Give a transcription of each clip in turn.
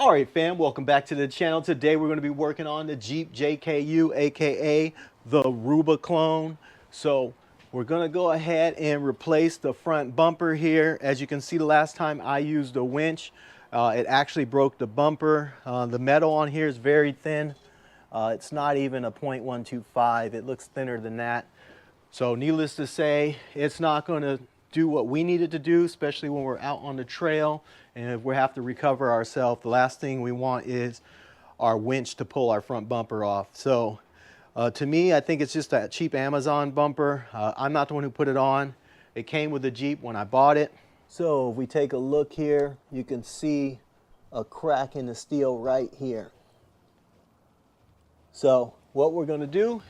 All right, fam, welcome back to the channel. Today we're going to be working on the Jeep JKU, aka the Rubiclone. So we're going to go ahead and replace the front bumper here. As you can see, the last time I used a winch, it actually broke the bumper. The metal on here is very thin. It's not even a .125. It looks thinner than that. So needless to say, it's not going to do what we needed to do, especially when we're out on the trail and if we have to recover ourselves. The last thing we want is our winch to pull our front bumper off. So to me, I think it's just a cheap Amazon bumper. I'm not the one who put it on. It came with the Jeep when I bought it. So if we take a look here, you can see a crack in the steel right here. So what we're going to do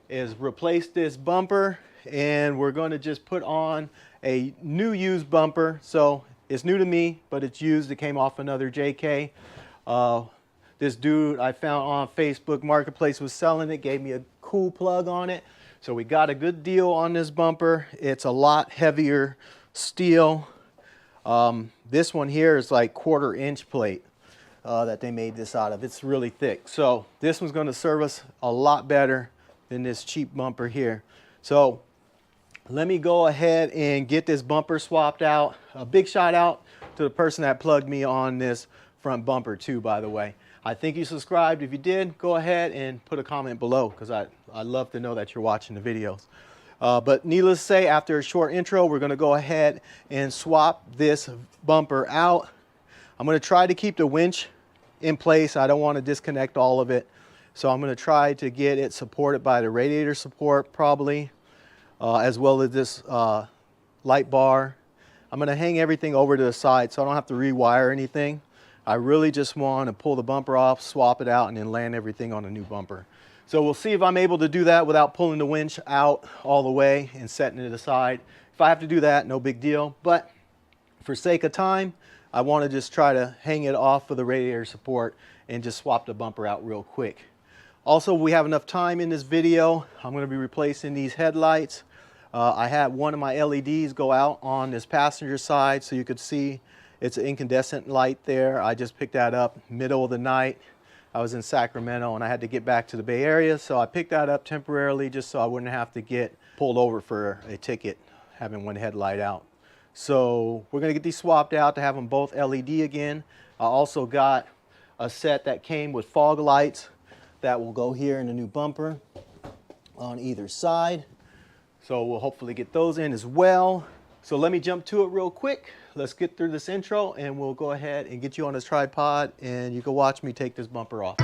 is replace this bumper, and we're going to just put on a new used bumper. So it's new to me, but it's used. It came off another JK. This dude I found on Facebook Marketplace was selling it, gave me a cool plug on it. So we got a good deal on this bumper. It's a lot heavier steel. This one here is like 1/4 inch plate that they made this out of. It's really thick. So this one's going to serve us a lot better than this cheap bumper here. So let me go ahead and get this bumper swapped out. A big shout out to the person that plugged me on this front bumper too, by the way. I think you subscribed. If you did, go ahead and put a comment below, because I'd love to know that you're watching the videos. But needless to say, after a short intro, we're going to go ahead and swap this bumper out. I'm going to try to keep the winch in place. I don't want to disconnect all of it. So I'm going to try to get it supported by the radiator support probably, as well as this light bar. I'm going to hang everything over to the side so I don't have to rewire anything. I really just want to pull the bumper off, swap it out, and then land everything on a new bumper. So we'll see if I'm able to do that without pulling the winch out all the way and setting it aside. If I have to do that, no big deal. But for sake of time, I want to just try to hang it off of the radiator support and just swap the bumper out real quick. Also, we have enough time in this video. I'm going to be replacing these headlights. I had one of my LEDs go out on this passenger side, so you could see it's an incandescent light there. I just picked that up middle of the night. I was in Sacramento and I had to get back to the Bay Area, so I picked that up temporarily just so I wouldn't have to get pulled over for a ticket having one headlight out. So we're going to get these swapped out to have them both LED again. I also got a set that came with fog lights that will go here in the new bumper on either side. So we'll hopefully get those in as well. So let me jump to it real quick. Let's get through this intro and we'll go ahead and get you on this tripod and you can watch me take this bumper off.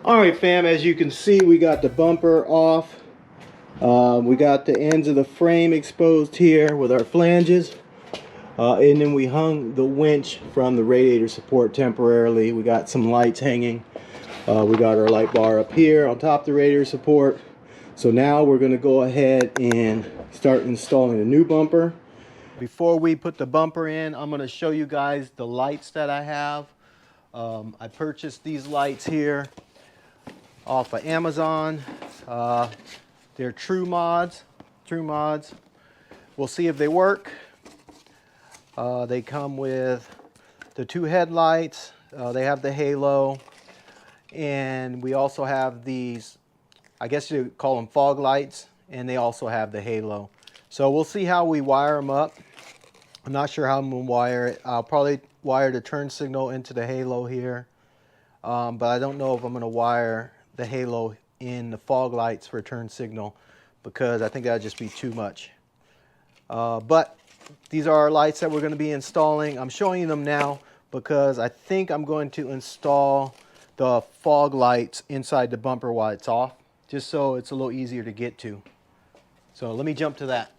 All right, fam, as you can see, we got the bumper off. We got the ends of the frame exposed here with our flanges. And then we hung the winch from the radiator support temporarily. We got some lights hanging. We got our light bar up here on top of the radiator support. So now we're going to go ahead and start installing a new bumper. Before we put the bumper in, I'm going to show you guys the lights that I have. I purchased these lights here off of Amazon. They're True Mods. We'll see if they work. They come with the 2 headlights. They have the halo, and we also have these I guess you call them fog lights, and they also have the halo. So we'll see how we wire them up. I'm not sure how I'm going to wire it. I'll probably wire the turn signal into the halo here, but I don't know if I'm going to wire the halo in the fog lights for turn signal, because I think that'd just be too much. But these are our lights that we're going to be installing. I'm showing you them now because I think I'm going to install the fog lights inside the bumper while it's off, just so it's a little easier to get to. So let me jump to that.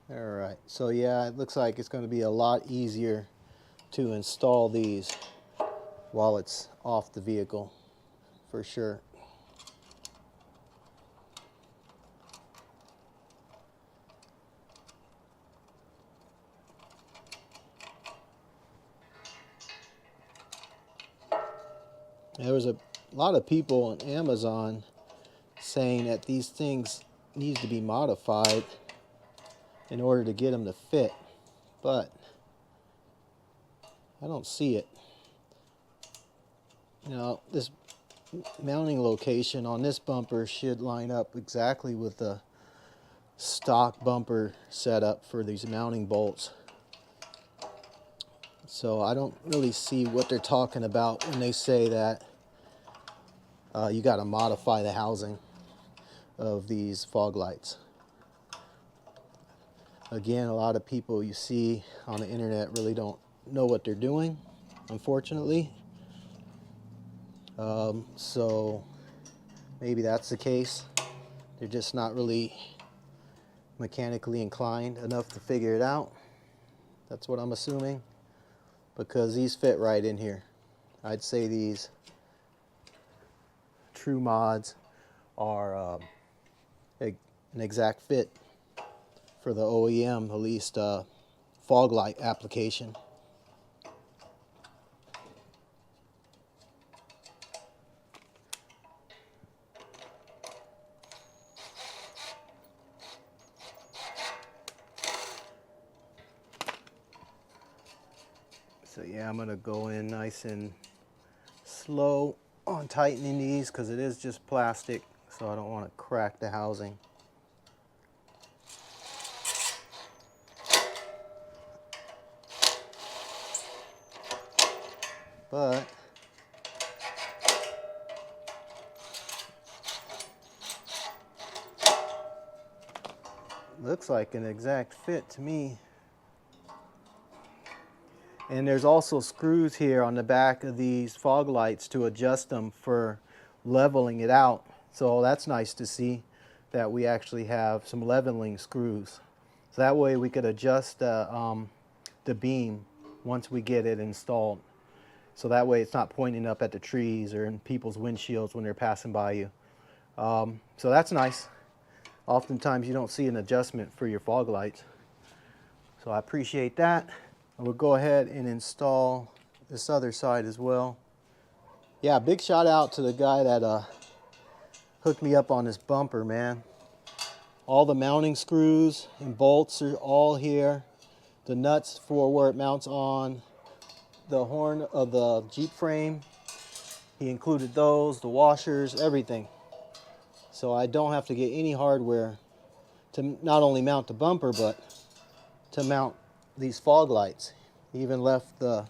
All right, so yeah, it looks like it's going to be a lot easier to install these while it's off the vehicle, for sure. There was a lot of people on Amazon saying that these things need to be modified in order to get them to fit, but I don't see it. You know, this mounting location on this bumper should line up exactly with the stock bumper setup for these mounting bolts. So I don't really see what they're talking about when they say that you got to modify the housing of these fog lights. Again, a lot of people you see on the internet really don't know what they're doing, unfortunately. So maybe that's the case. They're just not really mechanically inclined enough to figure it out. That's what I'm assuming, because these fit right in here. I'd say these True Mods are an exact fit for the OEM, at least fog light application. So yeah, I'm gonna go in nice and slow on tightening these because it is just plastic, so I don't want to crack the housing. But looks like an exact fit to me. And there's also screws here on the back of these fog lights to adjust them for leveling it out. So that's nice to see that we actually have some leveling screws. So that way we could adjust the beam once we get it installed. So that way it's not pointing up at the trees or in people's windshields when they're passing by you. So that's nice. Oftentimes you don't see an adjustment for your fog lights. So I appreciate that. We'll go ahead and install this other side as well. Yeah, big shout out to the guy that hooked me up on this bumper, man. All the mounting screws and bolts are all here. The nuts for where it mounts on the horn of the Jeep frame, he included those, the washers, everything. So I don't have to get any hardware to not only mount the bumper, but to mount these fog lights. He even left the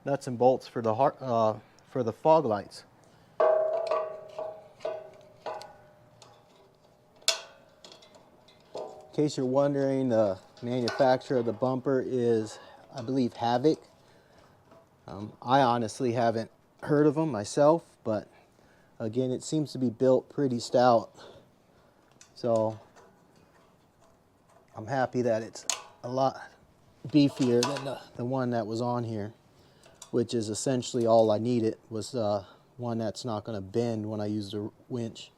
nuts and bolts for the fog lights. In case you're wondering, the manufacturer of the bumper is, I believe, Havoc. I honestly haven't heard of them myself, but again, it seems to be built pretty stout. So I'm happy that it's a lot beefier than the one that was on here, which is essentially all I needed, was one that's not going to bend when I use the winch.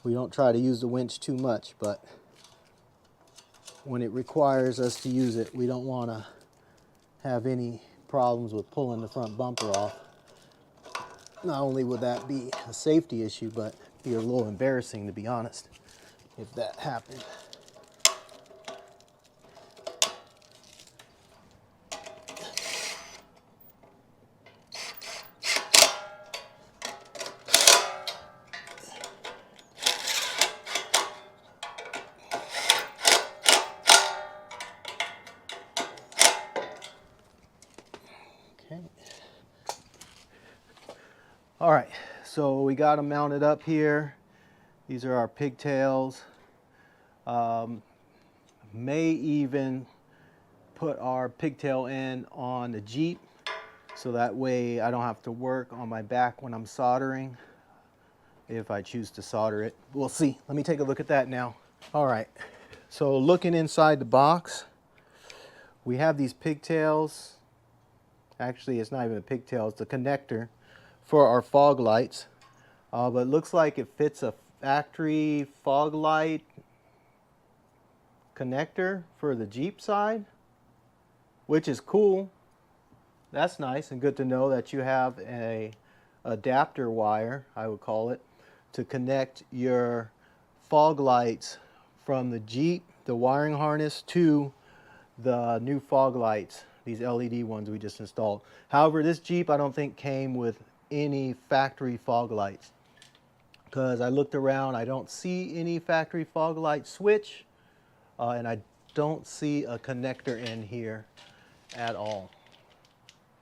We don't try to use the winch too much, but when it requires us to use it, we don't want to have any problems with pulling the front bumper off. Not only would that be a safety issue, but be a little embarrassing, to be honest, if that happened. All right, so we got them mounted up here. These are our pigtails. May even put our pigtail end on the Jeep, so that way I don't have to work on my back when I'm soldering, if I choose to solder it. We'll see. Let me take a look at that now. All right, so looking inside the box, we have these pigtails. Actually, it's not even a pigtail, it's a connector for our fog lights. But it looks like it fits a factory fog light connector for the Jeep side, which is cool. That's nice and good to know that you have a adapter wire, I would call it, to connect your fog lights from the Jeep, the wiring harness, to the new fog lights, these LED ones we just installed. However, this Jeep I don't think came with any factory fog lights, because I looked around, I don't see any factory fog light switch, and I don't see a connector in here at all.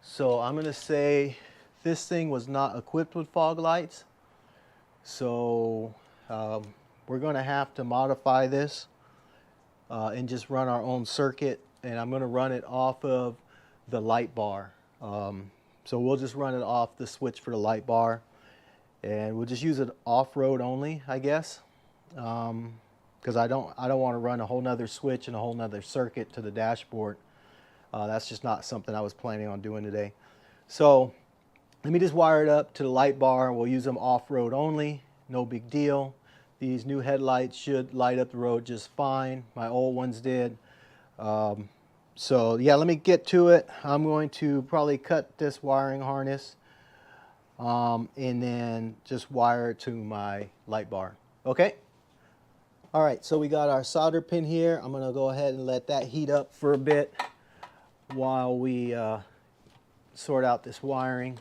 So I'm going to say this thing was not equipped with fog lights. So we're going to have to modify this and just run our own circuit, and I'm going to run it off of the light bar. So we'll just run it off the switch for the light bar, and we'll just use it off-road only, I guess, because I don't want to run a whole nother switch and a whole nother circuit to the dashboard. That's just not something I was planning on doing today. So let me just wire it up to the light bar. We'll use them off-road only, no big deal. These new headlights should light up the road just fine. My old ones did. So yeah, let me get to it. I'm going to probably cut this wiring harness and then just wire it to my light bar. Okay? All right, so we got our solder pin here. I'm gonna go ahead and let that heat up for a bit while we sort out this wiring.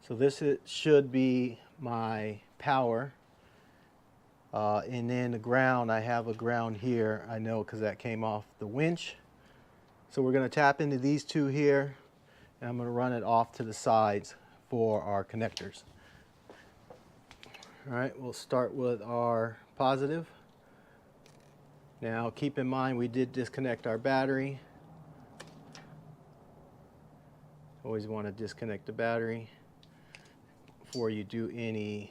So this should be my power. And then the ground, I have a ground here, I know, because that came off the winch. So we're going to tap into these two here, and I'm going to run it off to the sides for our connectors. All right, we'll start with our positive. Now keep in mind we did disconnect our battery. Always want to disconnect the battery before you do any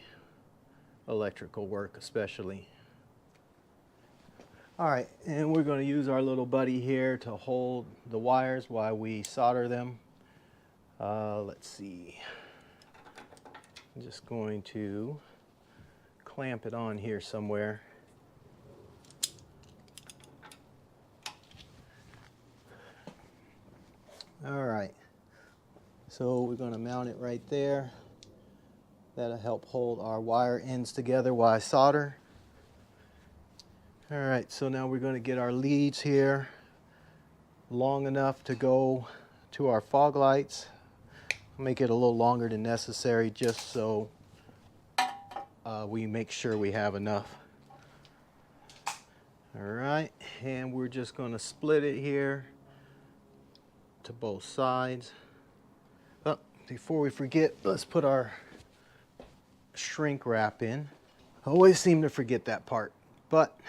electrical work, especially. All right, and we're going to use our little buddy here to hold the wires while we solder them. Let's see. I'm just going to clamp it on here somewhere. All right, so we're going to mount it right there. That'll help hold our wire ends together while I solder. All right, so now we're going to get our leads here long enough to go to our fog lights. Make it a little longer than necessary just so we make sure we have enough. All right, and we're just going to split it here to both sides. Oh, before we forget, let's put our shrink wrap in. I always seem to forget that part, but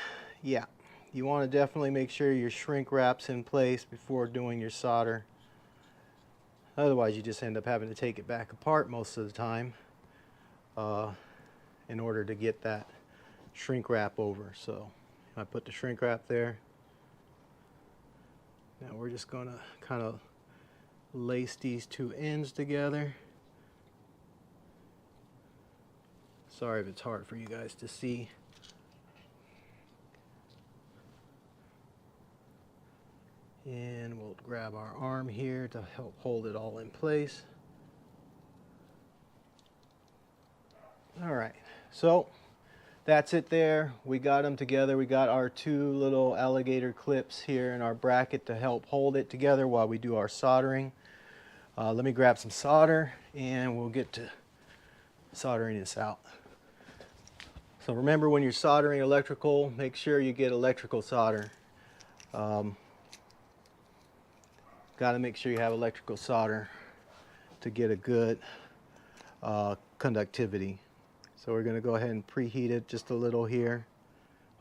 yeah, you want to definitely make sure your shrink wrap's in place before doing your solder. Otherwise you just end up having to take it back apart most of the time in order to get that shrink wrap over. So I put the shrink wrap there. Now we're just going to kind of lace these two ends together. Sorry if it's hard for you guys to see. And we'll grab our arm here to help hold it all in place. All right, so that's it there. We got them together. We got our two little alligator clips here in our bracket to help hold it together while we do our soldering. Let me grab some solder and we'll get to soldering this out. So remember, when you're soldering electrical, make sure you get electrical solder. got to make sure you have electrical solder to get a good conductivity. So we're going to go ahead and preheat it just a little here.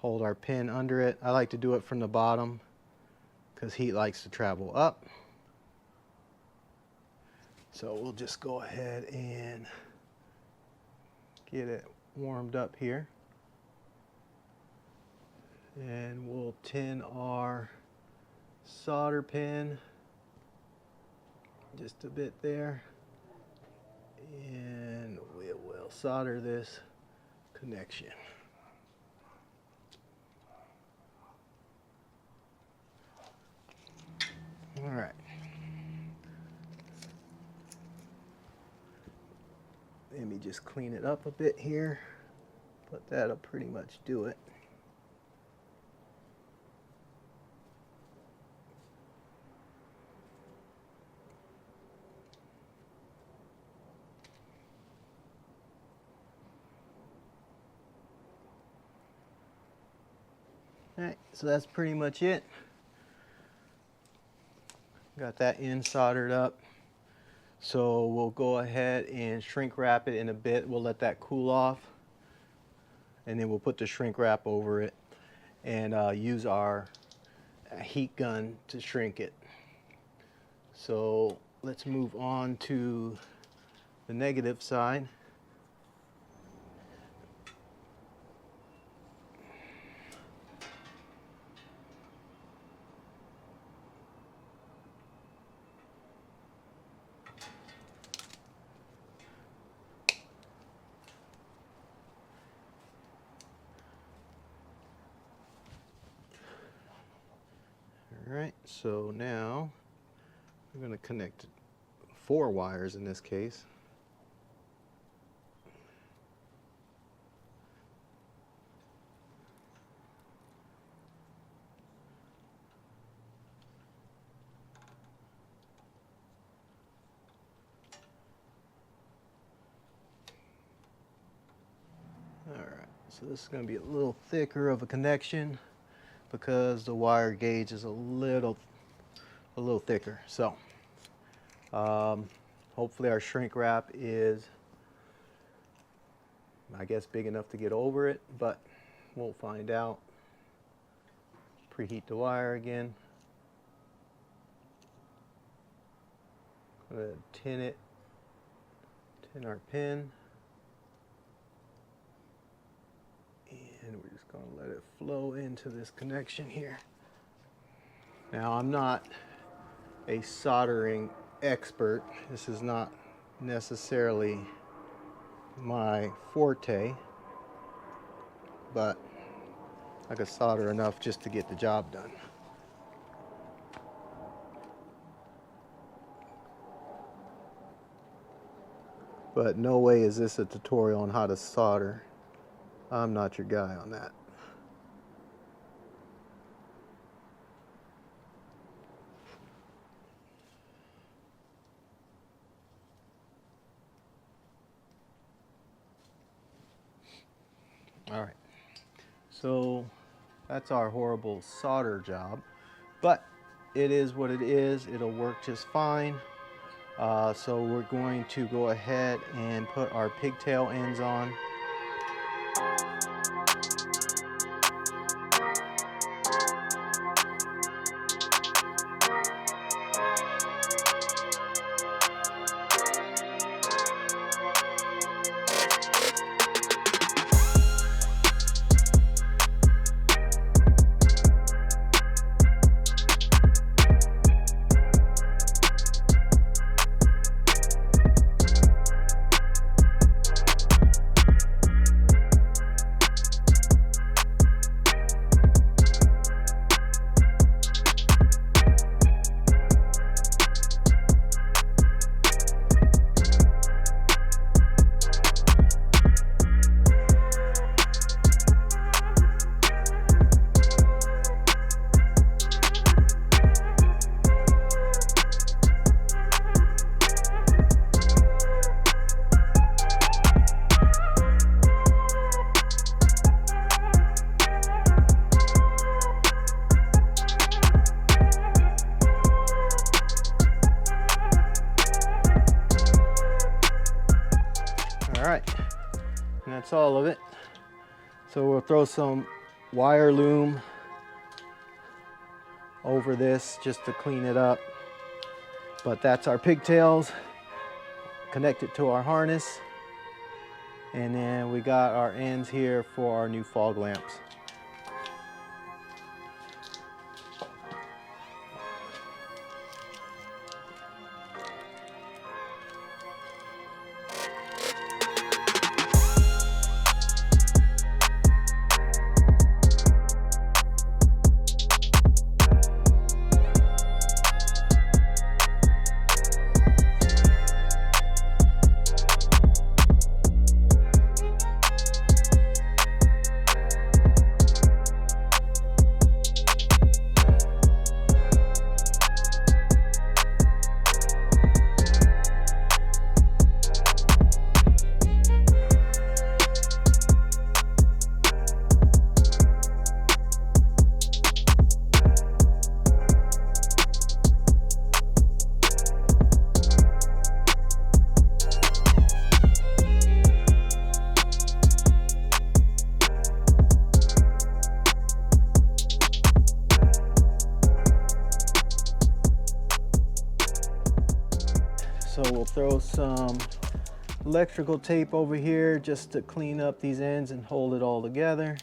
Hold our pin under it. I like to do it from the bottom because heat likes to travel up. So we'll just go ahead and get it warmed up here. And we'll tin our solder pin just a bit there. And we will solder this connection. All right. Let me just clean it up a bit here, but that'll pretty much do it. All right, so that's pretty much it. Got that end soldered up. So we'll go ahead and shrink wrap it in a bit. We'll let that cool off. And then we'll put the shrink wrap over it and use our heat gun to shrink it. So let's move on to the negative side. All right, so now we're going to connect 4 wires in this case. All right, so this is going to be a little thicker of a connection because the wire gauge is a little thicker. So hopefully our shrink wrap is, I guess, big enough to get over it, but we'll find out. Preheat the wire again. I'm going to tin our pin. And we're just going to let it flow into this connection here. Now, I'm not a soldering expert. This is not necessarily my forte, but I could solder enough just to get the job done. But no way is this a tutorial on how to solder. I'm not your guy on that. All right, so that's our horrible solder job, but it is what it is. It'll work just fine. So we're going to go ahead and put our pigtail ends on. that's all of it. So we'll throw some wire loom over this just to clean it up. But that's our pigtails connected to our harness. And then we got our ends here for our new fog lamps. So we'll throw some electrical tape over here just to clean up these ends and hold it all together.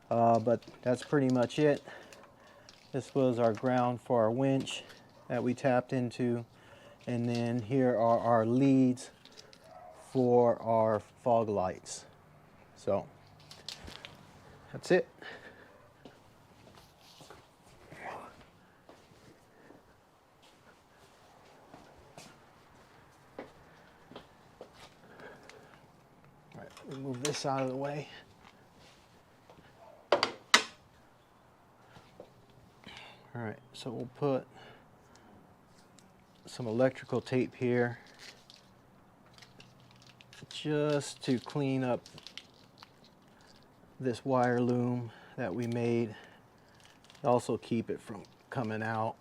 But that's pretty much it. This was our ground for our winch that we tapped into. And then here are our leads for our fog lights. So that's it. Move this out of the way. All right, so we'll put some electrical tape here just to clean up this wire loom that we made. Also keep it from coming out.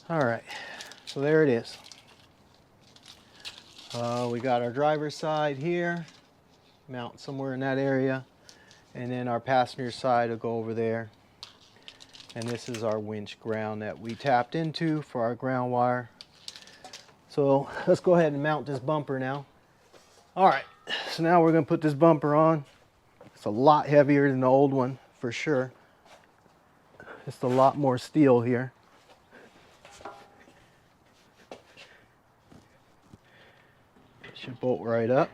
All right, so there it is. We got our driver's side here, mount somewhere in that area, and then our passenger side will go over there. And this is our winch ground that we tapped into for our ground wire. So let's go ahead and mount this bumper now. All right, so now we're gonna put this bumper on. It's a lot heavier than the old one, for sure. Just a lot more steel here. Should bolt right up.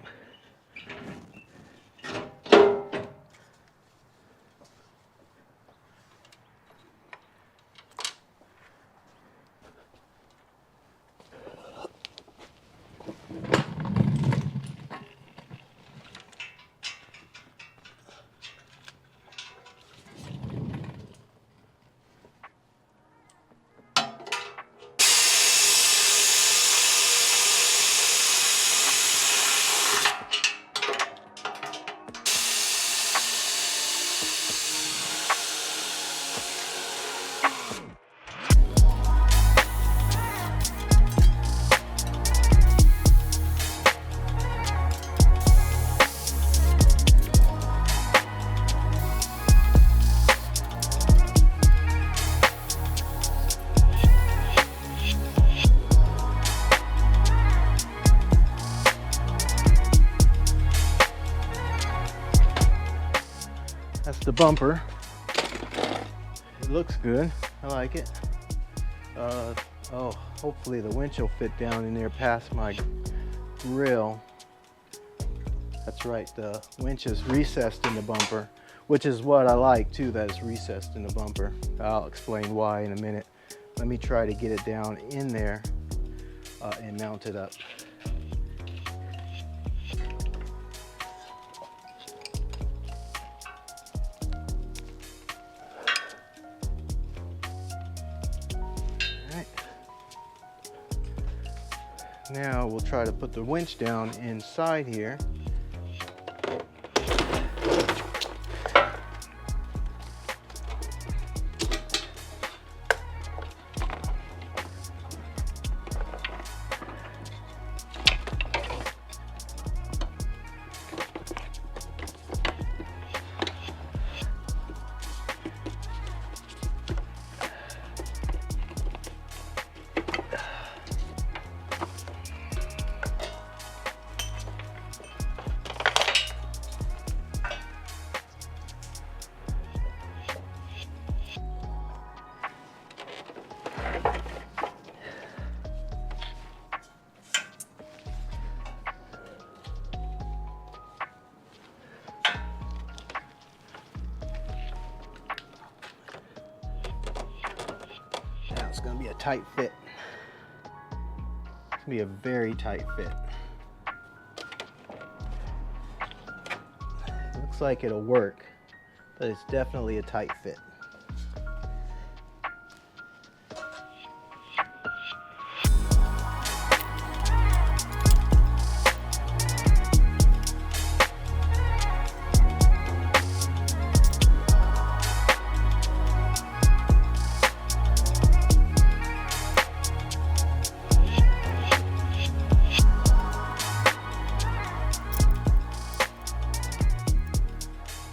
That's the bumper. It looks good. I like it. Oh, hopefully the winch will fit down in there past my grill. That's right, the winch is recessed in the bumper, which is what I like too, that it's recessed in the bumper. I'll explain why in a minute. Let me try to get it down in there and mount it up. Now we'll try to put the winch down inside here. It's going to be a tight fit. It's going to be a very tight fit. Looks like it'll work, but it's definitely a tight fit.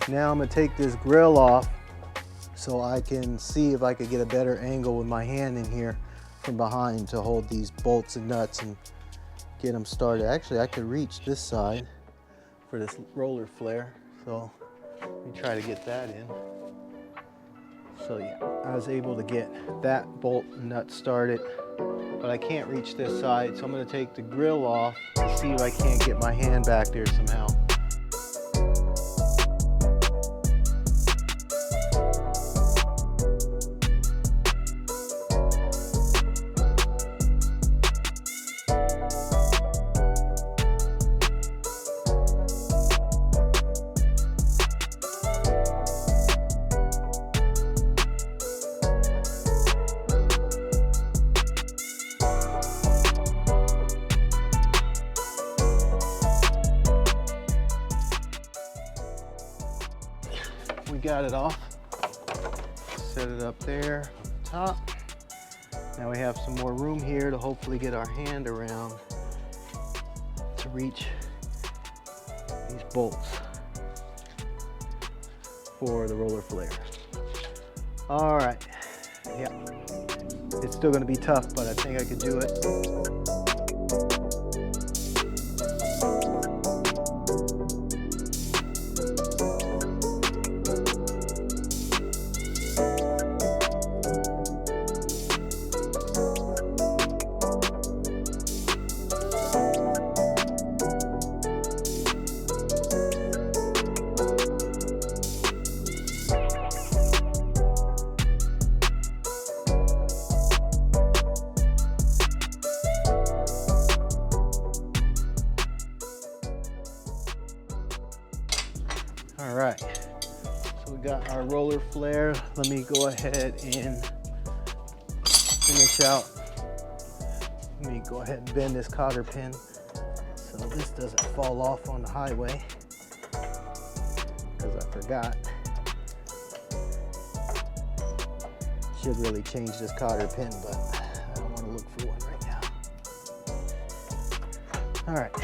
Now I'm going to take this grill off so I can see if I could get a better angle with my hand in here from behind to hold these bolts and nuts and get them started. Actually, I could reach this side for this roller flare, so let me try to get that in. So yeah, I was able to get that bolt and nut started, but I can't reach this side, so I'm going to take the grill off and see if I can't get my hand back there somehow. We got it off, set it up there on the top. Now we have some more room here to hopefully get our hand around to reach these bolts for the roller flare. All right, yeah, it's still gonna be tough, but I think I could do it. All right, so we got our roller flare. Let me go ahead and finish out. Let me go ahead and bend this cotter pin so this doesn't fall off on the highway, because I forgot. Should really change this cotter pin, but I don't want to look for one right now. All right.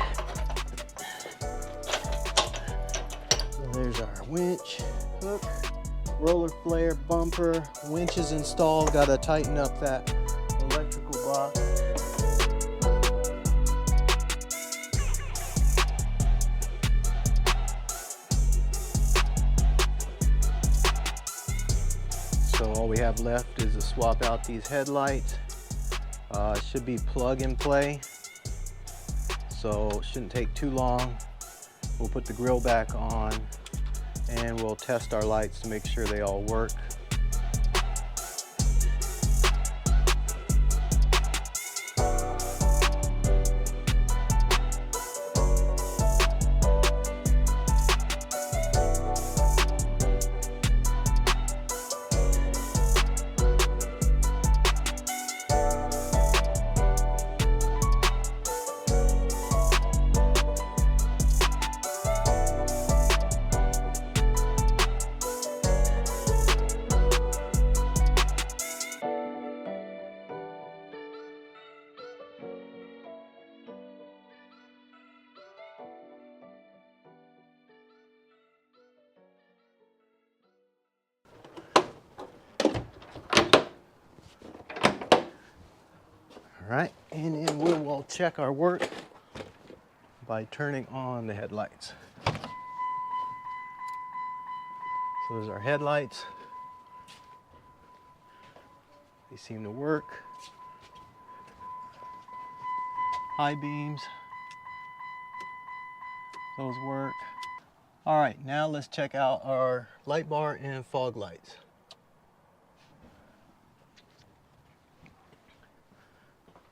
There's our winch, hook, roller flare, bumper, winch is installed. Got to tighten up that electrical box. So all we have left is to swap out these headlights. It should be plug and play, so it shouldn't take too long. We'll put the grill back on and we'll test our lights to make sure they all work. right, and then we'll check our work by turning on the headlights. So there's our headlights. They seem to work. High beams, those work. All right, now let's check out our light bar and fog lights.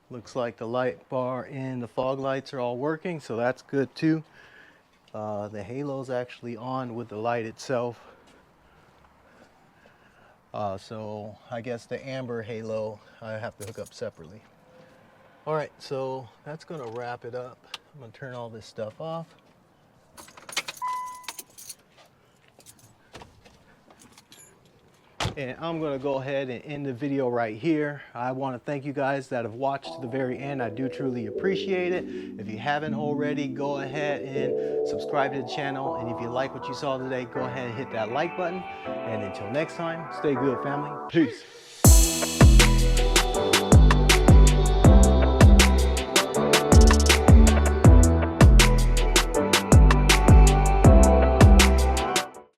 Looks like the light bar and the fog lights are all working, so that's good too. The halo's actually on with the light itself. So I guess the amber halo I have to hook up separately. All right, so that's gonna wrap it up. I'm gonna turn all this stuff off. And I'm gonna go ahead and end the video right here. I wanna thank you guys that have watched to the very end. I do truly appreciate it. If you haven't already, go ahead and subscribe to the channel. And if you like what you saw today, go ahead and hit that like button. And until next time, stay good, family. Peace.